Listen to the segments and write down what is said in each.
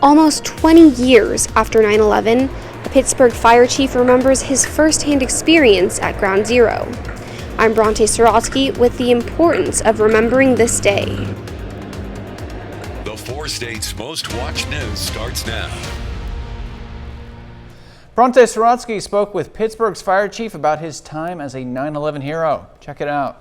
Almost 20 years after 9/11, a Pittsburgh fire chief remembers his first-hand experience at Ground Zero. I'm Bronte Sorotsky with the importance of remembering this day. The 4 states' most watched news starts now. Bronte Sorotsky spoke with Pittsburgh's fire chief about his time as a 9/11 hero. Check it out.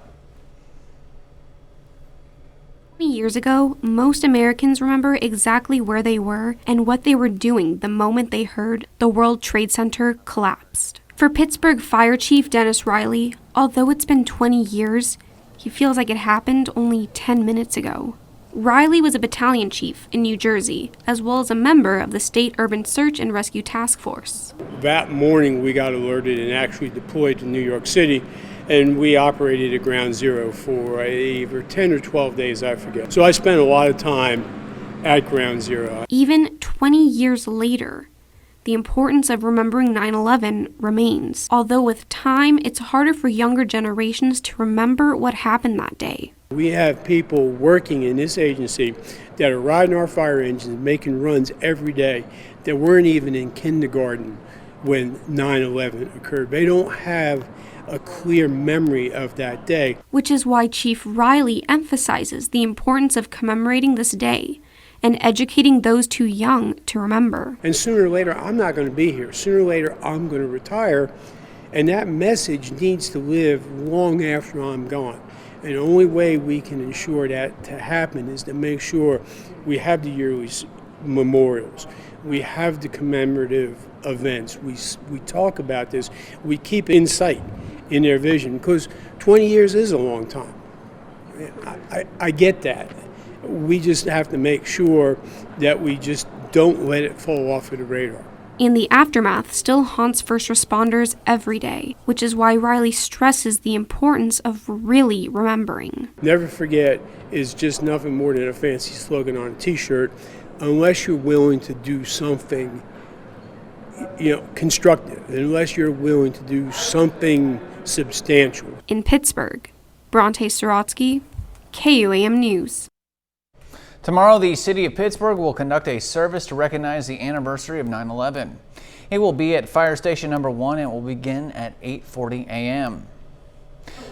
20 years ago, most Americans remember exactly where they were and what they were doing the moment they heard the World Trade Center collapsed. For Pittsburgh Fire Chief Dennis Riley, although it's been 20 years, he feels like it happened only 10 minutes ago. Riley was a battalion chief in New Jersey, as well as a member of the State Urban Search and Rescue Task Force. That morning we got alerted and actually deployed to New York City, and we operated at Ground Zero for either 10 or 12 days, I forget. So I spent a lot of time at Ground Zero. Even 20 years later, the importance of remembering 9/11 remains. Although with time, it's harder for younger generations to remember what happened that day. We have people working in this agency that are riding our fire engines, making runs every day, that weren't even in kindergarten when 9/11 occurred. They don't have a clear memory of that day. Which is why Chief Riley emphasizes the importance of commemorating this day and educating those too young to remember. And sooner or later, I'm not going to be here. Sooner or later, I'm going to retire. And that message needs to live long after I'm gone. And the only way we can ensure that to happen is to make sure we have the yearly memorials. We have the commemorative events. We talk about this. We keep it in sight in their vision, because 20 years is a long time. I get that. We just have to make sure that we just don't let it fall off of the radar. And the aftermath still haunts first responders every day, which is why Riley stresses the importance of really remembering. Never forget is just nothing more than a fancy slogan on a t-shirt, unless you're willing to do something, constructive, unless you're willing to do something substantial. In Pittsburgh, Bronte Sorotsky, KUAM News. Tomorrow, the city of Pittsburgh will conduct a service to recognize the anniversary of 9/11. It will be at Fire Station Number 1 and will begin at 8:40 a.m.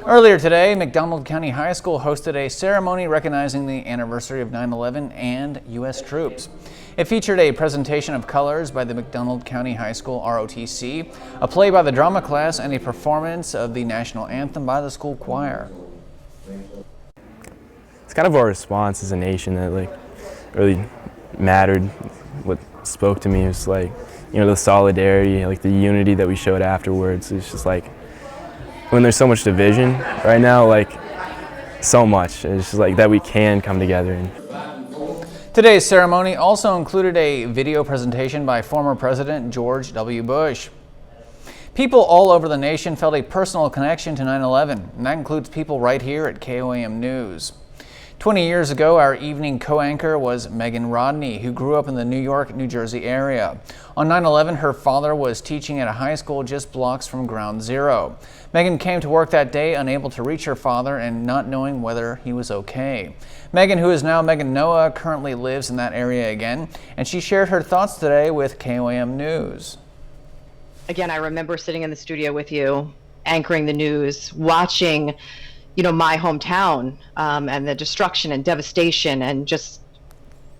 Earlier today, McDonald County High School hosted a ceremony recognizing the anniversary of 9/11 and U.S. troops. It featured a presentation of colors by the McDonald County High School ROTC, a play by the drama class, and a performance of the national anthem by the school choir. It's kind of our response as a nation that really mattered. What spoke to me was the solidarity, the unity that we showed afterwards. It's just when there's so much division right now, so much. It's just that we can come together. Today's ceremony also included a video presentation by former President George W. Bush. People all over the nation felt a personal connection to 9/11, and that includes people right here at KOAM News. 20 years ago, our evening co-anchor was Megan Rodney, who grew up in the New York, New Jersey area. On 9/11, her father was teaching at a high school just blocks from Ground Zero. Megan came to work that day unable to reach her father and not knowing whether he was okay. Megan, who is now Megan Noah, currently lives in that area again, and she shared her thoughts today with KOAM News. Again, I remember sitting in the studio with you, anchoring the news, watching my hometown and the destruction and devastation, and just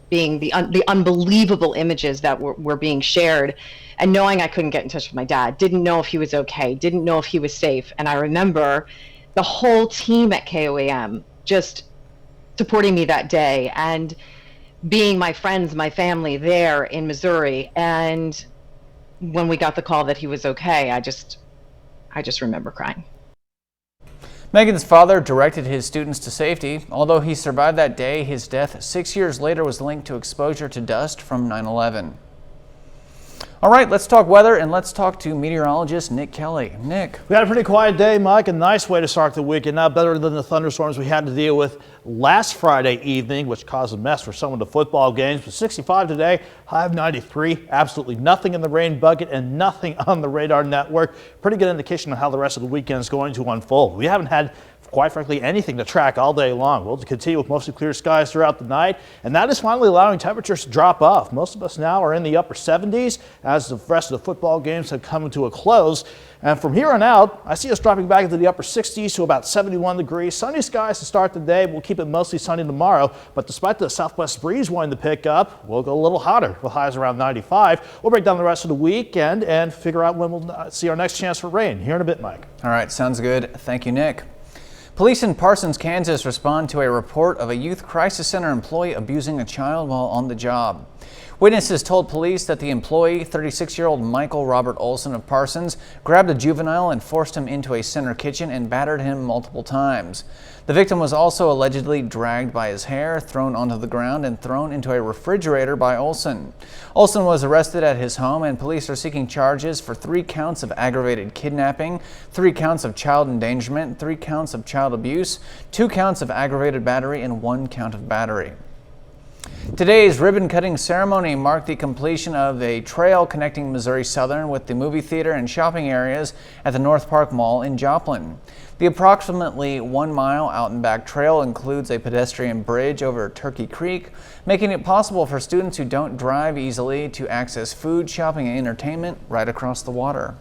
being the unbelievable images that were being shared, and knowing I couldn't get in touch with my dad, didn't know if he was okay, didn't know if he was safe. And I remember the whole team at KOAM just supporting me that day, and being my friends, my family there in Missouri. And when we got the call that he was okay, I just remember crying. Megan's father directed his students to safety. Although he survived that day, his death 6 years later was linked to exposure to dust from 9/11. All right, let's talk weather, and let's talk to meteorologist Nick Kelly. Nick. We had a pretty quiet day, Mike. A nice way to start the weekend. Not better than the thunderstorms we had to deal with last Friday evening, which caused a mess for some of the football games. But 65 today, high of 93. Absolutely nothing in the rain bucket and nothing on the radar network. Pretty good indication of how the rest of the weekend is going to unfold. We haven't had quite frankly, anything to track all day long. We'll continue with mostly clear skies throughout the night, and that is finally allowing temperatures to drop off. Most of us now are in the upper 70s as the rest of the football games have come to a close. And from here on out, I see us dropping back into the upper 60s to about 71 degrees. Sunny skies to start the day. We'll keep it mostly sunny tomorrow, but despite the southwest breeze wanting to pick up, we'll go a little hotter with highs around 95. We'll break down the rest of the weekend and figure out when we'll see our next chance for rain. Here in a bit, Mike. All right, sounds good. Thank you, Nick. Police in Parsons, Kansas respond to a report of a youth crisis center employee abusing a child while on the job. Witnesses told police that the employee, 36-year-old Michael Robert Olson of Parsons, grabbed a juvenile and forced him into a center kitchen and battered him multiple times. The victim was also allegedly dragged by his hair, thrown onto the ground, and thrown into a refrigerator by Olson. Olson was arrested at his home, and police are seeking charges for 3 counts of aggravated kidnapping, 3 counts of child endangerment, 3 counts of child abuse, 2 counts of aggravated battery, and 1 count of battery. Today's ribbon-cutting ceremony marked the completion of a trail connecting Missouri Southern with the movie theater and shopping areas at the North Park Mall in Joplin. The approximately 1 mile out and back trail includes a pedestrian bridge over Turkey Creek, making it possible for students who don't drive easily to access food, shopping, and entertainment right across the water.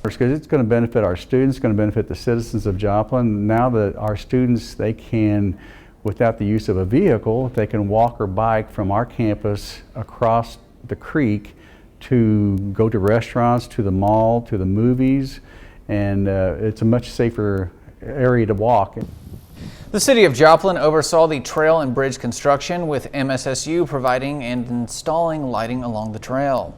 Because it's going to benefit our students, it's going to benefit the citizens of Joplin. Now that our students, they can, without the use of a vehicle, they can walk or bike from our campus across the creek to go to restaurants, to the mall, to the movies, and it's a much safer area to walk. The city of Joplin oversaw the trail and bridge construction, with MSSU providing and installing lighting along the trail.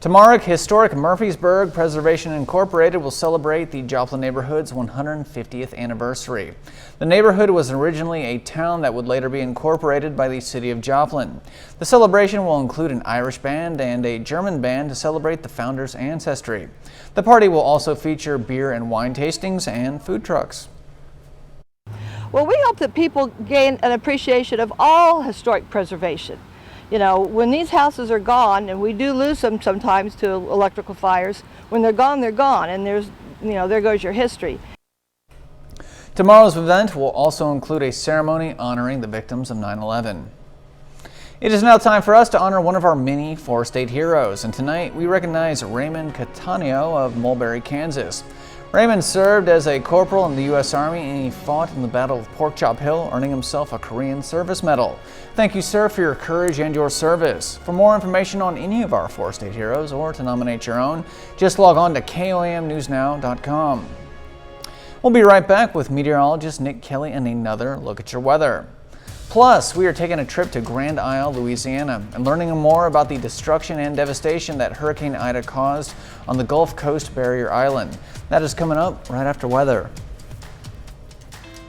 Tomorrow, historic Murfreesburg Preservation Incorporated will celebrate the Joplin neighborhood's 150th anniversary. The neighborhood was originally a town that would later be incorporated by the city of Joplin. The celebration will include an Irish band and a German band to celebrate the founder's ancestry. The party will also feature beer and wine tastings and food trucks. Well, we hope that people gain an appreciation of all historic preservation. You know, when these houses are gone, and we do lose them sometimes to electrical fires, when they're gone, and there's, you know, there goes your history. Tomorrow's event will also include a ceremony honoring the victims of 9/11. It is now time for us to honor one of our many four-state heroes, and tonight we recognize Raymond Cattaneo of Mulberry, Kansas. Raymond served as a corporal in the U.S. Army, and he fought in the Battle of Pork Chop Hill, earning himself a Korean Service Medal. Thank you, sir, for your courage and your service. For more information on any of our four-state heroes, or to nominate your own, just log on to KOAMnewsnow.com. We'll be right back with meteorologist Nick Kelly and another look at your weather. Plus, we are taking a trip to Grand Isle, Louisiana, and learning more about the destruction and devastation that Hurricane Ida caused on the Gulf Coast barrier island. That is coming up right after weather.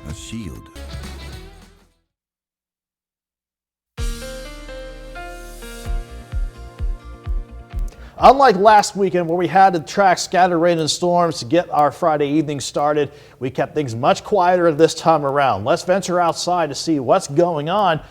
A shield. Unlike last weekend where we had to track scattered rain and storms to get our Friday evening started, we kept things much quieter this time around. Let's venture outside to see what's going on.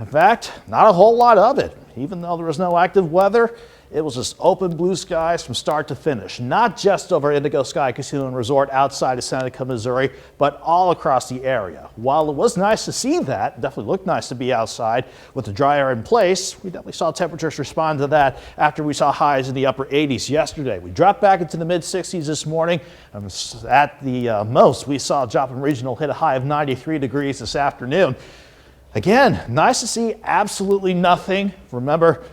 In fact, not a whole lot of it. Even though there was no active weather, it was just open blue skies from start to finish. Not just over Indigo Sky Casino and Resort outside of Seneca, Missouri, but all across the area. While it was nice to see that, definitely looked nice to be outside with the dry air in place, we definitely saw temperatures respond to that after we saw highs in the upper 80s yesterday. We dropped back into the mid 60s this morning. At the most, we saw Joplin Regional hit a high of 93 degrees this afternoon. Again, nice to see absolutely nothing. Remember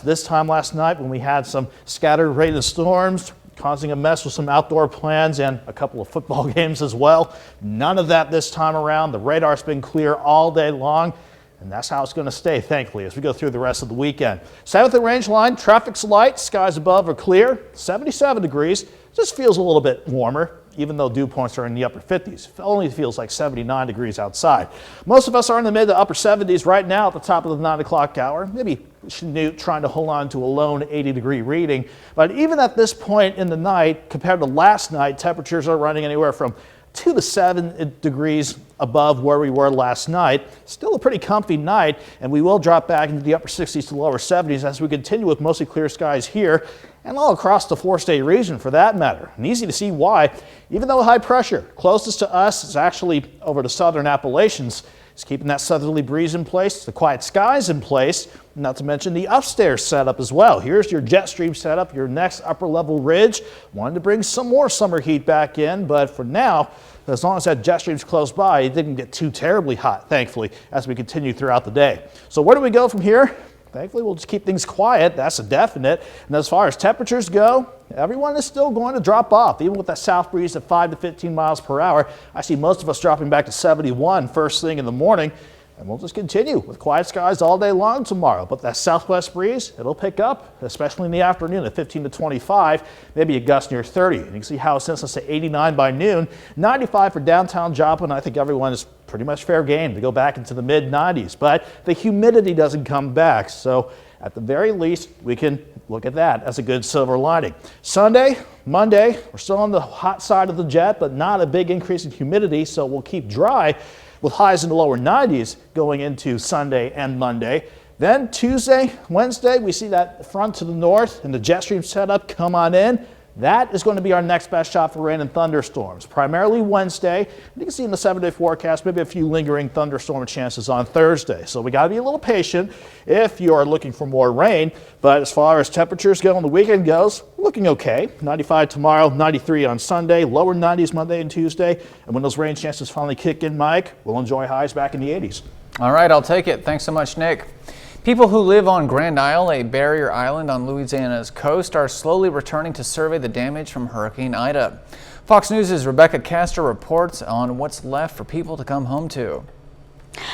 this time last night when we had some scattered rain and storms causing a mess with some outdoor plans and a couple of football games as well. None of that this time around. The radar's been clear all day long, and that's how it's going to stay, thankfully, as we go through the rest of the weekend. 7th range line, traffic's light, skies above are clear, 77 degrees. Just feels a little bit warmer, even though dew points are in the upper 50s. It only feels like 79 degrees outside. Most of us are in the mid to upper 70s right now at the top of the 9 o'clock hour. Maybe trying to hold on to a lone 80-degree reading. But even at this point in the night, compared to last night, temperatures are running anywhere from 2 to 7 degrees above where we were last night. Still a pretty comfy night, and we will drop back into the upper 60s to lower 70s as we continue with mostly clear skies here and all across the 4-state region for that matter. And easy to see why, even though high pressure closest to us is actually over the southern Appalachians. It's keeping that southerly breeze in place, the quiet skies in place, not to mention the upstairs setup as well. Here's your jet stream setup, your next upper level ridge. Wanted to bring some more summer heat back in, but for now, as long as that jet stream's close by, it didn't get too terribly hot, thankfully, as we continue throughout the day. So where do we go from here? Thankfully, we'll just keep things quiet. That's a definite. And as far as temperatures go, everyone is still going to drop off. Even with that south breeze at 5 to 15 miles per hour, I see most of us dropping back to 71 first thing in the morning. And we'll just continue with quiet skies all day long tomorrow. But that southwest breeze, it'll pick up, especially in the afternoon at 15 to 25, maybe a gust near 30. And you can see how it sends us to 89 by noon, 95 for downtown Joplin. I think everyone is pretty much fair game to go back into the mid 90s, but the humidity doesn't come back. So at the very least, we can look at that as a good silver lining. Sunday, Monday, we're still on the hot side of the jet, but not a big increase in humidity, so we'll keep dry with highs in the lower 90s going into Sunday and Monday. Then Tuesday, Wednesday, we see that front to the north and the jet stream setup come on in. That is going to be our next best shot for rain and thunderstorms, primarily Wednesday. You can see in the 7-day forecast, maybe a few lingering thunderstorm chances on Thursday. So we got to be a little patient if you are looking for more rain. But as far as temperatures go and the weekend goes, looking okay. 95 tomorrow, 93 on Sunday, lower 90s Monday and Tuesday. And when those rain chances finally kick in, Mike, we'll enjoy highs back in the 80s. All right, I'll take it. Thanks so much, Nick. People who live on Grand Isle, a barrier island on Louisiana's coast, are slowly returning to survey the damage from Hurricane Ida. Fox News' Rebecca Castor reports on what's left for people to come home to.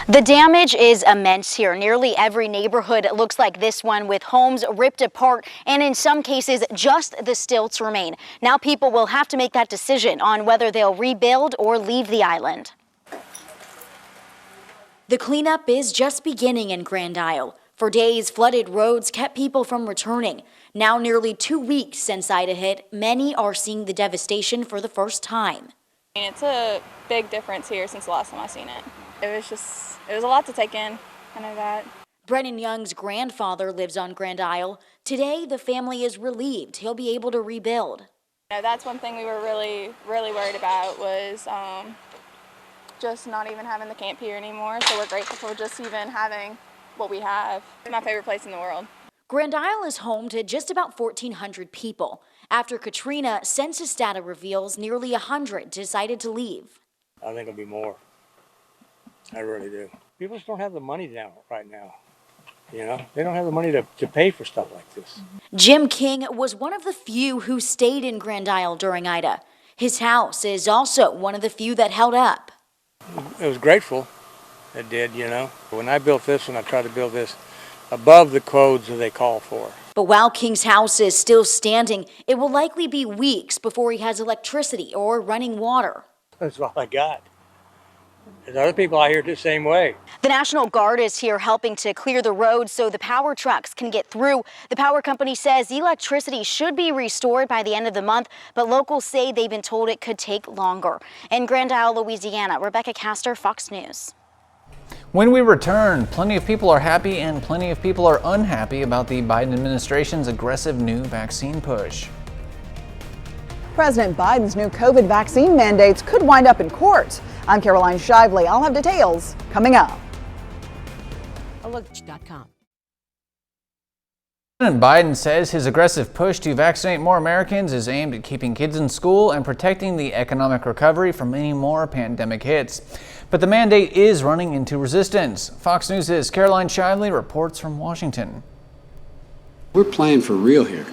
The damage is immense here. Nearly every neighborhood looks like this one, with homes ripped apart and in some cases just the stilts remain. Now people will have to make that decision on whether they'll rebuild or leave the island. The cleanup is just beginning in Grand Isle. For days, flooded roads kept people from returning. Now nearly 2 weeks since Ida hit, many are seeing the devastation for the first time. It's a big difference here since the last time I seen it. It was a lot to take in, I know that. Brennan Young's grandfather lives on Grand Isle. Today, the family is relieved he'll be able to rebuild. That's one thing we were really worried about was just not even having the camp here anymore. So we're grateful for just even having what we have. It's my favorite place in the world. Grand Isle is home to just about 1,400 people. After Katrina, census data reveals nearly 100 decided to leave. I think it'll be more. I really do. People just don't have the money down right now. You know, they don't have the money to pay for stuff like this. Jim King was one of the few who stayed in Grand Isle during Ida. His house is also one of the few that held up. It was grateful. It did, you know. When I built this one, I tried to build this above the codes that they call for. But while King's house is still standing, it will likely be weeks before he has electricity or running water. That's all I got. There's other people out here the same way. The National Guard is here helping to clear the roads so the power trucks can get through. The power company says electricity should be restored by the end of the month, but locals say they've been told it could take longer. In Grand Isle, Louisiana, Rebecca Castor, Fox News. When we return, plenty of people are happy and plenty of people are unhappy about the Biden administration's aggressive new vaccine push. President Biden's new COVID vaccine mandates could wind up in court. I'm Caroline Shively. I'll have details coming up. Look.com. President Biden says his aggressive push to vaccinate more Americans is aimed at keeping kids in school and protecting the economic recovery from any more pandemic hits. But the mandate is running into resistance. Fox News' Caroline Shively reports from Washington. We're playing for real here.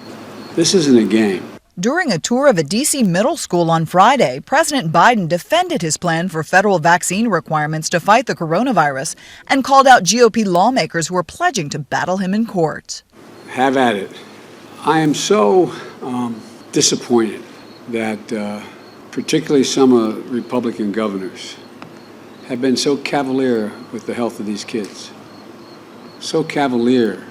This isn't a game. During a tour of a D.C. middle school on Friday, President Biden defended his plan for federal vaccine requirements to fight the coronavirus and called out GOP lawmakers who are pledging to battle him in court. Have at it. I am so disappointed that particularly some Republican governors have been so cavalier with the health of these kids, so cavalier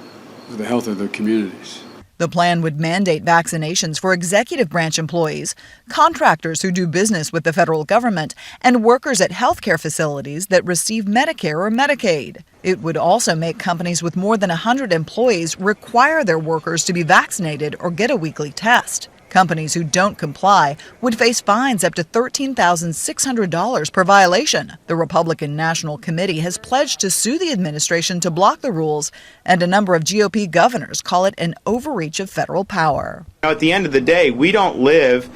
with the health of their communities. The plan would mandate vaccinations for executive branch employees, contractors who do business with the federal government, and workers at healthcare facilities that receive Medicare or Medicaid. It would also make companies with more than 100 employees require their workers to be vaccinated or get a weekly test. Companies who don't comply would face fines up to $13,600 per violation. The Republican National Committee has pledged to sue the administration to block the rules, and a number of GOP governors call it an overreach of federal power. At the end of the day, we don't live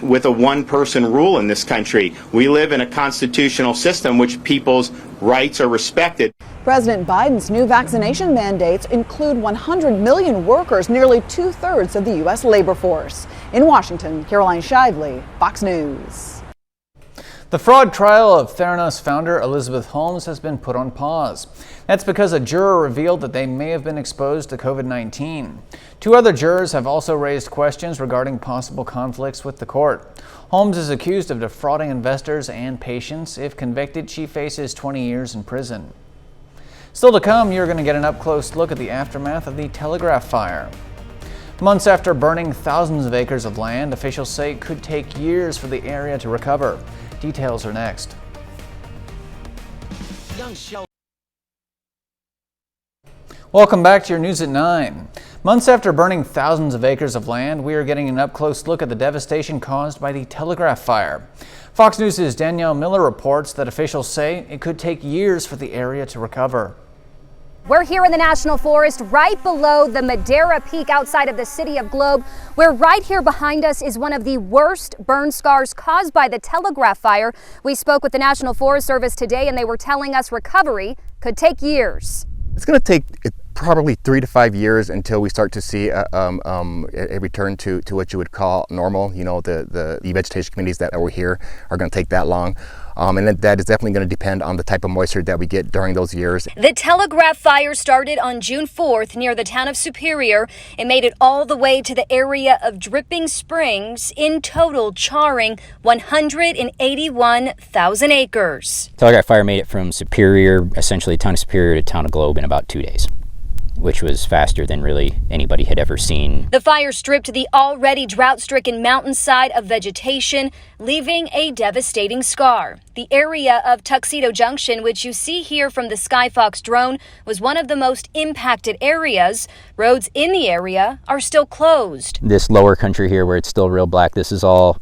with a one-person rule in this country. We live in a constitutional system which people's rights are respected. President Biden's new vaccination mandates include 100 million workers, nearly 2/3 of the U.S. labor force. In Washington, Caroline Shively, Fox News. The fraud trial of Theranos founder Elizabeth Holmes has been put on pause. That's because a juror revealed that they may have been exposed to COVID-19. 2 other jurors have also raised questions regarding possible conflicts with the court. Holmes is accused of defrauding investors and patients. If convicted, she faces 20 years in prison. Still to come, you're going to get an up-close look at the aftermath of the Telegraph fire. Months after burning thousands of acres of land, officials say it could take years for the area to recover. Details are next. Welcome back to your News at 9. Months after burning thousands of acres of land, we are getting an up-close look at the devastation caused by the Telegraph fire. Fox News' Danielle Miller reports that officials say it could take years for the area to recover. We're here in the National Forest, right below the Madera Peak outside of the city of Globe, where right here behind us is one of the worst burn scars caused by the Telegraph fire. We spoke with the National Forest Service today, and they were telling us recovery could take years. It's going to take probably 3 to 5 years until we start to see a return to what you would call normal. You know, the vegetation communities that were here are going to take that long. And that is definitely going to depend on the type of moisture that we get during those years. The Telegraph fire started on June 4th near the town of Superior. It made it all the way to the area of Dripping Springs, in total charring 181,000 acres. Telegraph fire made it from Superior, essentially town of Superior, to town of Globe in about 2 days, which was faster than really anybody had ever seen. The fire stripped the already drought-stricken mountainside of vegetation, leaving a devastating scar. The area of Tuxedo Junction, which you see here from the Skyfox drone, was one of the most impacted areas. Roads in the area are still closed. This lower country here where it's still real black, this is all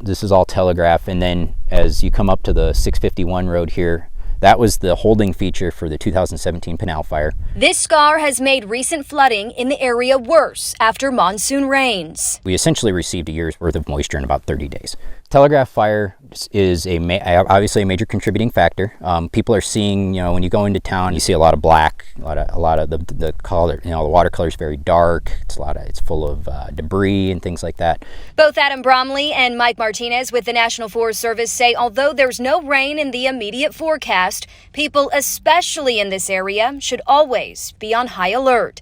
Telegraph. And then as you come up to the 651 road here, that was the holding feature for the 2017 Pinal fire. This scar has made recent flooding in the area worse after monsoon rains. We essentially received a year's worth of moisture in about 30 days. Telegraph fire is obviously a major contributing factor. People are seeing, when you go into town, you see a lot of black, a lot of the color, the watercolor is very dark. It's full of debris and things like that. Both Adam Bromley and Mike Martinez with the National Forest Service say although there's no rain in the immediate forecast, people, especially in this area, should always be on high alert.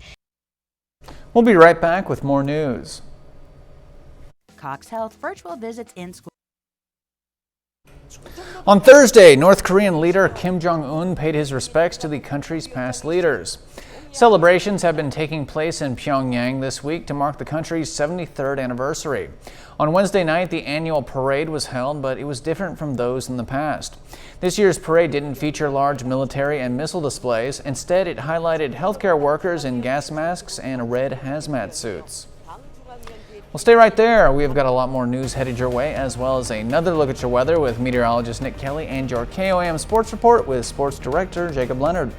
We'll be right back with more news. Cox Health virtual visits in school. On Thursday, North Korean leader Kim Jong-un paid his respects to the country's past leaders. Celebrations have been taking place in Pyongyang this week to mark the country's 73rd anniversary. On Wednesday night, the annual parade was held, but it was different from those in the past. This year's parade didn't feature large military and missile displays. Instead, it highlighted healthcare workers in gas masks and red hazmat suits. Well, stay right there. We've got a lot more news headed your way, as well as another look at your weather with meteorologist Nick Kelly and your KOAM Sports Report with Sports Director Jacob Leonard.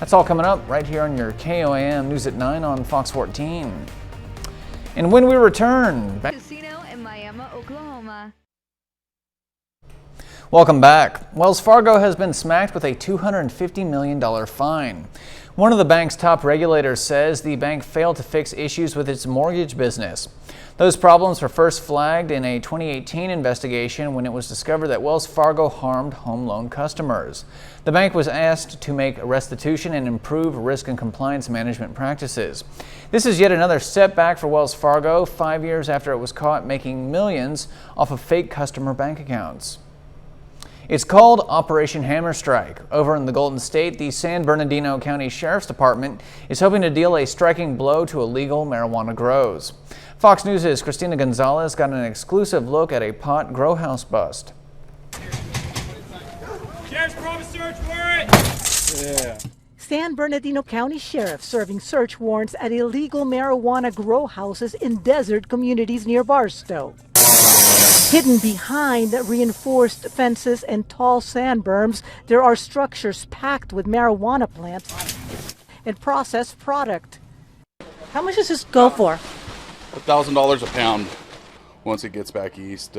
That's all coming up right here on your KOAM News at 9 on Fox 14. And when we return, Casino in Miami, Oklahoma. Welcome back. Wells Fargo has been smacked with a $250 million fine. One of the bank's top regulators says the bank failed to fix issues with its mortgage business. Those problems were first flagged in a 2018 investigation when it was discovered that Wells Fargo harmed home loan customers. The bank was asked to make restitution and improve risk and compliance management practices. This is yet another setback for Wells Fargo 5 years after it was caught making millions off of fake customer bank accounts. It's called Operation Hammer Strike. Over in the Golden State, the San Bernardino County Sheriff's Department is hoping to deal a striking blow to illegal marijuana grows. Fox News' Christina Gonzalez got an exclusive look at a pot grow house bust. Sheriff's Promise search warrant! Yeah. San Bernardino County Sheriff serving search warrants at illegal marijuana grow houses in desert communities near Barstow. Hidden behind reinforced fences and tall sand berms, there are structures packed with marijuana plants and processed product. How much does this go for? $1,000 a pound. Once it gets back east,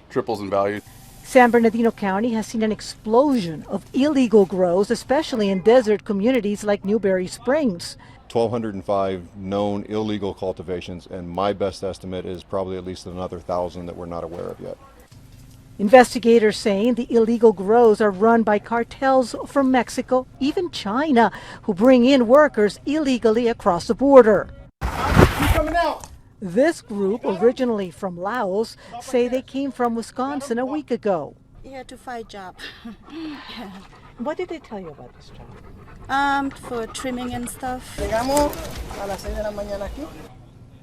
triples in value. San Bernardino County has seen an explosion of illegal grows, especially in desert communities like Newberry Springs. 1,205 known illegal cultivations, and my best estimate is probably at least another 1,000 that we're not aware of yet. Investigators saying the illegal grows are run by cartels from Mexico, even China, who bring in workers illegally across the border. Coming out. This group, originally from Laos, say they came from Wisconsin a week ago. Here to find job. What did they tell you about this job? For trimming and stuff.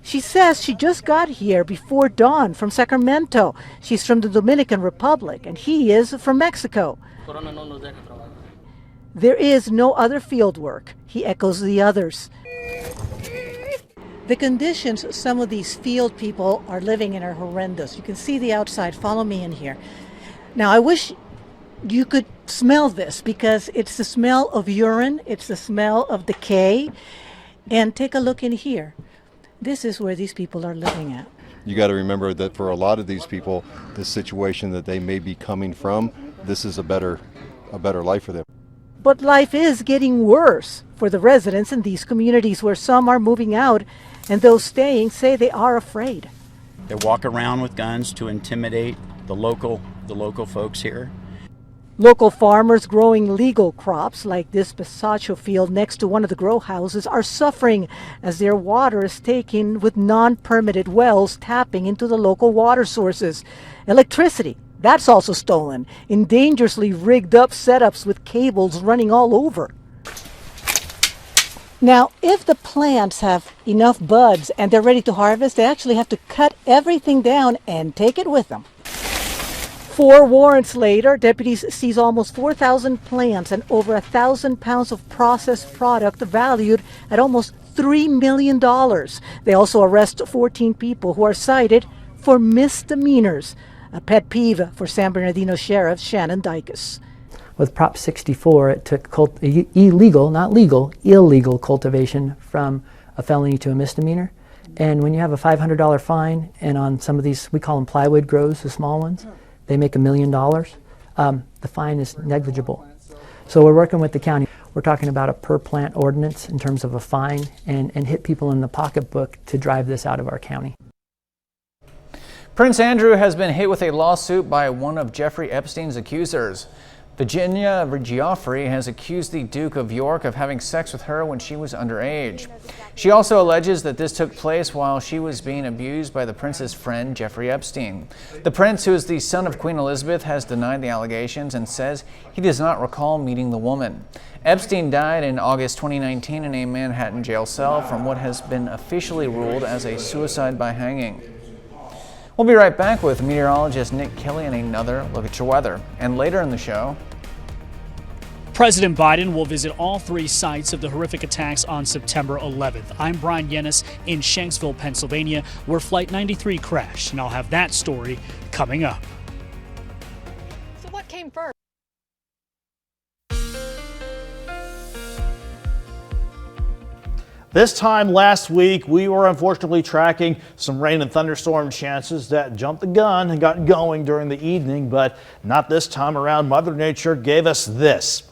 She says she just got here before dawn from Sacramento. She's from the Dominican Republic and he is from Mexico. There is no other field work. He echoes the others. The conditions some of these field people are living in are horrendous. You can see the outside. Follow me in here. Now, I wish you could smell this because it's the smell of urine, it's the smell of decay. And take a look in here. This is where these people are living at. You got to remember that for a lot of these people, the situation that they may be coming from, this is a better life for them. But life is getting worse for the residents in these communities where some are moving out and those staying say they are afraid. They walk around with guns to intimidate the local folks here. Local farmers growing legal crops like this pistachio field next to one of the grow houses are suffering as their water is taken with non-permitted wells tapping into the local water sources. Electricity, that's also stolen in dangerously rigged up setups with cables running all over. Now, if the plants have enough buds and they're ready to harvest, they actually have to cut everything down and take it with them. 4 warrants later, deputies seize almost 4,000 plants and over 1,000 pounds of processed product valued at almost $3 million. They also arrest 14 people who are cited for misdemeanors, a pet peeve for San Bernardino Sheriff Shannon Dykes. With Prop 64, it took illegal, not legal, illegal cultivation from a felony to a misdemeanor. And when you have a $500 fine, and on some of these, we call them plywood grows, the small ones, they make $1 million, the fine is negligible. So we're working with the county. We're talking about a per plant ordinance in terms of a fine and hit people in the pocketbook to drive this out of our county. Prince Andrew has been hit with a lawsuit by one of Jeffrey Epstein's accusers. Virginia Giuffre has accused the Duke of York of having sex with her when she was underage. She also alleges that this took place while she was being abused by the prince's friend, Jeffrey Epstein. The prince, who is the son of Queen Elizabeth, has denied the allegations and says he does not recall meeting the woman. Epstein died in August 2019 in a Manhattan jail cell from what has been officially ruled as a suicide by hanging. We'll be right back with meteorologist Nick Kelly and another look at your weather. And later in the show, President Biden will visit all 3 sites of the horrific attacks on September 11th. I'm Brian Yennis in Shanksville, Pennsylvania, where Flight 93 crashed, and I'll have that story coming up. So what came first? This time last week, we were unfortunately tracking some rain and thunderstorm chances that jumped the gun and got going during the evening, but not this time around. Mother Nature gave us this.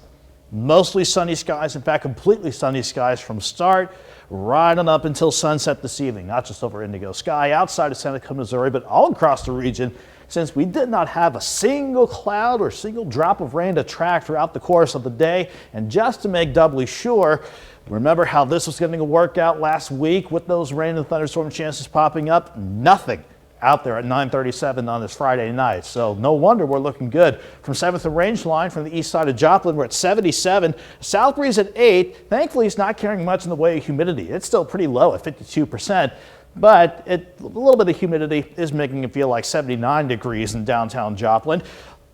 Mostly sunny skies, in fact, completely sunny skies from start right on up until sunset this evening. Not just over Indigo Sky outside of Seneca, Missouri, but all across the region, since we did not have a single cloud or single drop of rain to track throughout the course of the day. And just to make doubly sure, remember how this was going to work out last week with those rain and thunderstorm chances popping up? Nothing out there at 9:37 on this Friday night. So no wonder we're looking good. From 7th and Range Line from the east side of Joplin, we're at 77. South breeze at 8. Thankfully, it's not carrying much in the way of humidity. It's still pretty low at 52%. But a little bit of humidity is making it feel like 79 degrees in downtown Joplin.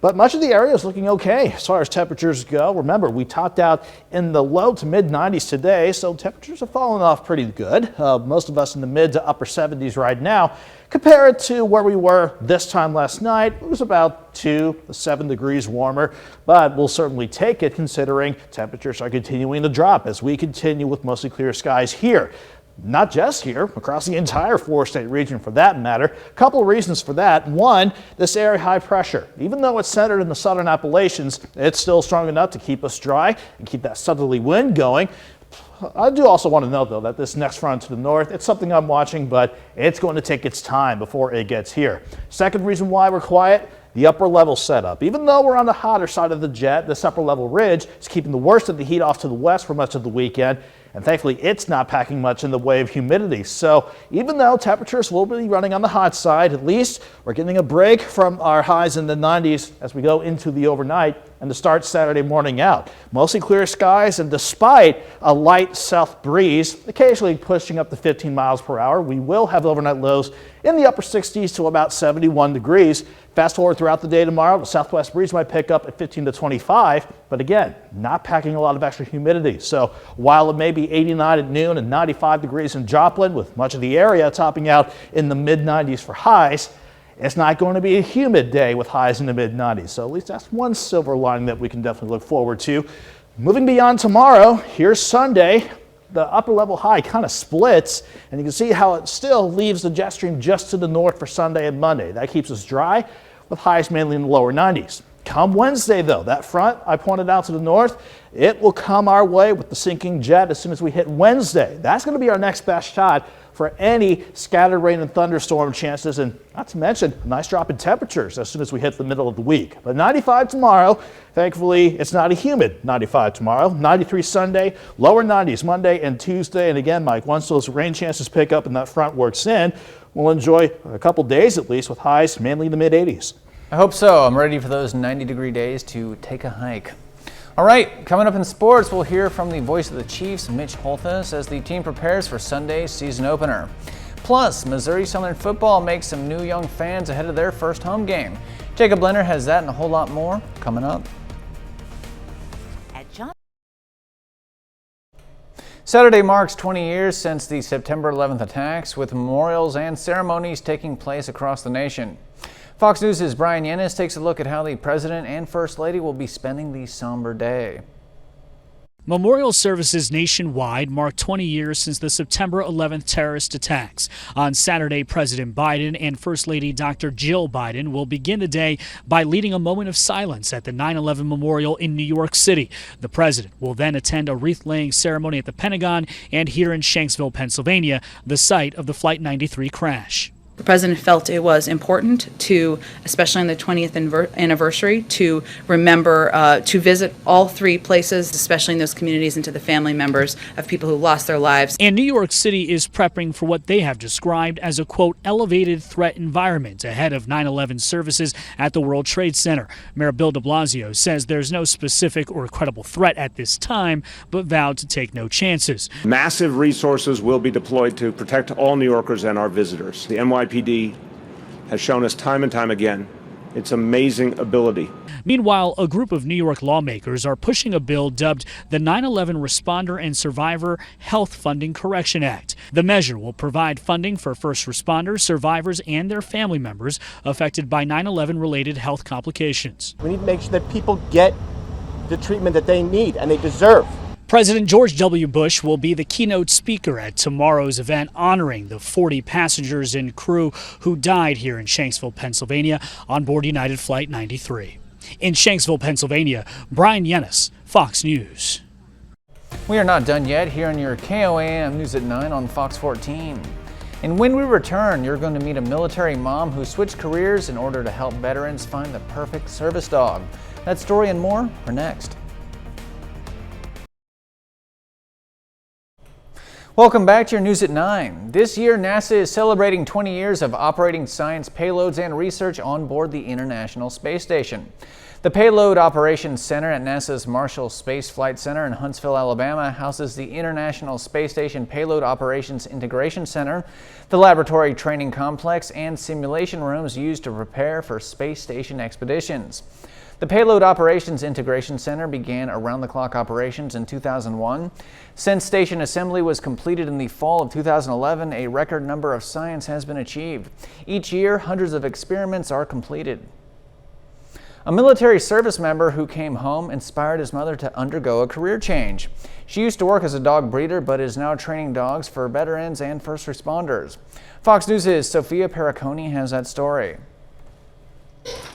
But much of the area is looking okay as far as temperatures go. Remember, we topped out in the low to mid 90s today, so temperatures have fallen off pretty good. Most of us in the mid to upper 70s right now. Compared to where we were this time last night, it was about 2 to 7 degrees warmer, but we'll certainly take it considering temperatures are continuing to drop as we continue with mostly clear skies here. Not just here, across the entire four-state region for that matter. A couple of reasons for that. One, this area high pressure. Even though it's centered in the southern Appalachians, it's still strong enough to keep us dry and keep that southerly wind going. I do also want to note, though, that this next front to the north, it's something I'm watching, but it's going to take its time before it gets here. Second reason why we're quiet, the upper level setup. Even though we're on the hotter side of the jet, this upper level ridge is keeping the worst of the heat off to the west for much of the weekend. And thankfully, it's not packing much in the way of humidity. So even though temperatures will be running on the hot side, at least we're getting a break from our highs in the 90s as we go into the overnight and to start Saturday morning out. Mostly clear skies, and despite a light south breeze, occasionally pushing up to 15 miles per hour, we will have overnight lows in the upper 60s to about 71 degrees. Fast forward throughout the day tomorrow, the southwest breeze might pick up at 15 to 25, but again, not packing a lot of extra humidity. So while it may be 89 at noon and 95 degrees in Joplin, with much of the area topping out in the mid 90s for highs, it's not going to be a humid day with highs in the mid 90s. So at least that's one silver lining that we can definitely look forward to. Moving beyond tomorrow, here's Sunday. The upper level high kind of splits, and you can see how it still leaves the jet stream just to the north for Sunday and Monday. That keeps us dry with highs mainly in the lower 90s. Come Wednesday, though, that front I pointed out to the north, it will come our way with the sinking jet as soon as we hit Wednesday. That's going to be our next best shot for any scattered rain and thunderstorm chances, and not to mention a nice drop in temperatures as soon as we hit the middle of the week. But 95 tomorrow. Thankfully, it's not a humid 95 tomorrow. 93 Sunday, lower 90s Monday and Tuesday. And again, Mike, once those rain chances pick up and that front works in, we'll enjoy a couple days at least with highs mainly in the mid 80s. I hope so. I'm ready for those 90-degree days to take a hike. All right, coming up in sports, we'll hear from the voice of the Chiefs, Mitch Holthus, as the team prepares for Sunday's season opener. Plus, Missouri Southern football makes some new young fans ahead of their first home game. Jacob Leonard has that and a whole lot more coming up. Saturday marks 20 years since the September 11th attacks, with memorials and ceremonies taking place across the nation. Fox News' Brian Yennis takes a look at how the President and First Lady will be spending the somber day. Memorial services nationwide mark 20 years since the September 11th terrorist attacks. On Saturday, President Biden and First Lady Dr. Jill Biden will begin the day by leading a moment of silence at the 9/11 Memorial in New York City. The President will then attend a wreath-laying ceremony at the Pentagon and here in Shanksville, Pennsylvania, the site of the Flight 93 crash. The President felt it was important to, especially on the 20th anniversary, to remember to visit all three places, especially in those communities, and to the family members of people who lost their lives. And New York City is prepping for what they have described as a, quote, elevated threat environment ahead of 9/11 services at the World Trade Center. Mayor Bill de Blasio says there's no specific or credible threat at this time, but vowed to take no chances. Massive resources will be deployed to protect all New Yorkers and our visitors. The NYPD has shown us time and time again its amazing ability. Meanwhile, a group of New York lawmakers are pushing a bill dubbed the 9/11 Responder and Survivor Health Funding Correction Act. The measure will provide funding for first responders, survivors, and their family members affected by 9/11 related health complications. We need to make sure that people get the treatment that they need and they deserve. President George W. Bush will be the keynote speaker at tomorrow's event honoring the 40 passengers and crew who died here in Shanksville, Pennsylvania on board United Flight 93. In Shanksville, Pennsylvania, Brian Yennis, Fox News. We are not done yet here on your KOAM News at 9 on Fox 14. And when we return, you're going to meet a military mom who switched careers in order to help veterans find the perfect service dog. That story and more are next. Welcome back to your News at 9. This year, NASA is celebrating 20 years of operating science payloads and research on board the International Space Station. The Payload Operations Center at NASA's Marshall Space Flight Center in Huntsville, Alabama, houses the International Space Station Payload Operations Integration Center, the laboratory training complex, and simulation rooms used to prepare for space station expeditions. The Payload Operations Integration Center began around-the-clock operations in 2001. Since station assembly was completed in the fall of 2011, a record number of science has been achieved. Each year, hundreds of experiments are completed. A military service member who came home inspired his mother to undergo a career change. She used to work as a dog breeder, but is now training dogs for veterans and first responders. Fox News' Sophia Periconi has that story.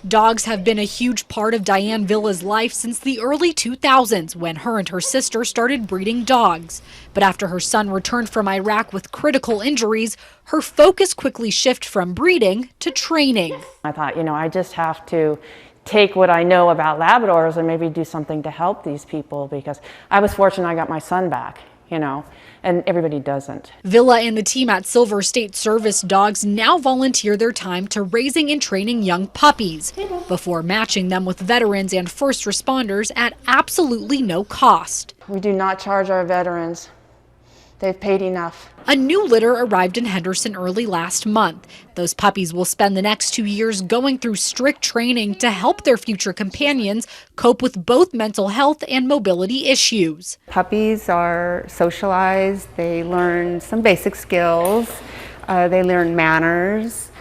Dogs have been a huge part of Diane Villa's life since the early 2000s when her and her sister started breeding dogs. But after her son returned from Iraq with critical injuries, her focus quickly shifted from breeding to training. I thought, I just have to take what I know about Labradors and maybe do something to help these people, because I was fortunate I got my son back, and everybody doesn't. Villa and the team at Silver State Service Dogs now volunteer their time to raising and training young puppies before matching them with veterans and first responders at absolutely no cost. We do not charge our veterans. They've paid enough. A new litter arrived in Henderson early last month. Those puppies will spend the next 2 years going through strict training to help their future companions cope with both mental health and mobility issues. Puppies are socialized, they learn some basic skills, they learn manners,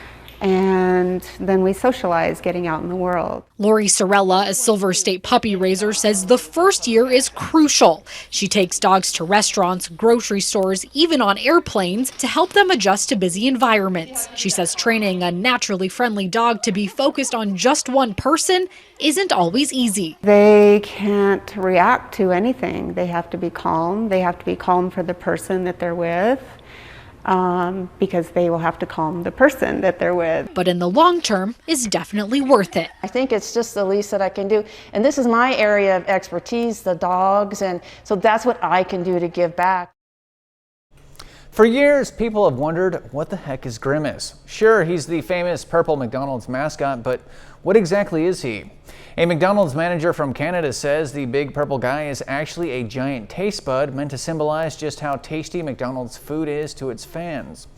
and then we socialize getting out in the world. Lori Sorella, a Silver State puppy raiser, says the first year is crucial. She takes dogs to restaurants, grocery stores, even on airplanes to help them adjust to busy environments. She says training a naturally friendly dog to be focused on just one person isn't always easy. They can't react to anything. They have to be calm. They have to be calm for the person that they're with. Because they will have to calm the person that they're with. But in the long term, is definitely worth it. I think it's just the least that I can do. And this is my area of expertise, the dogs, and so that's what I can do to give back. For years, people have wondered, what the heck is Grimace? Sure, he's the famous purple McDonald's mascot, but what exactly is he? A McDonald's manager from Canada says the big purple guy is actually a giant taste bud meant to symbolize just how tasty McDonald's food is to its fans.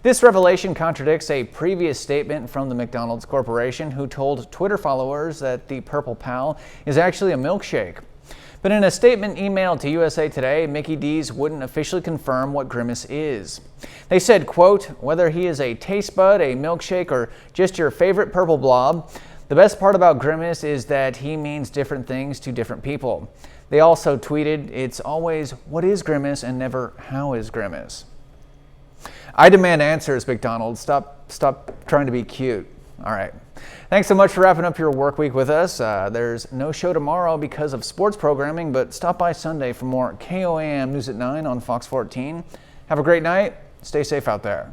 This revelation contradicts a previous statement from the McDonald's Corporation, who told Twitter followers that the purple pal is actually a milkshake. But in a statement emailed to USA Today, Mickey D's wouldn't officially confirm what Grimace is. They said, quote, whether he is a taste bud, a milkshake, or just your favorite purple blob, the best part about Grimace is that he means different things to different people. They also tweeted, it's always what is Grimace and never how is Grimace. I demand answers, McDonald's. Stop trying to be cute. All right. Thanks so much for wrapping up your work week with us. There's no show tomorrow because of sports programming, but stop by Sunday for more KOAM News at 9 on Fox 14. Have a great night. Stay safe out there.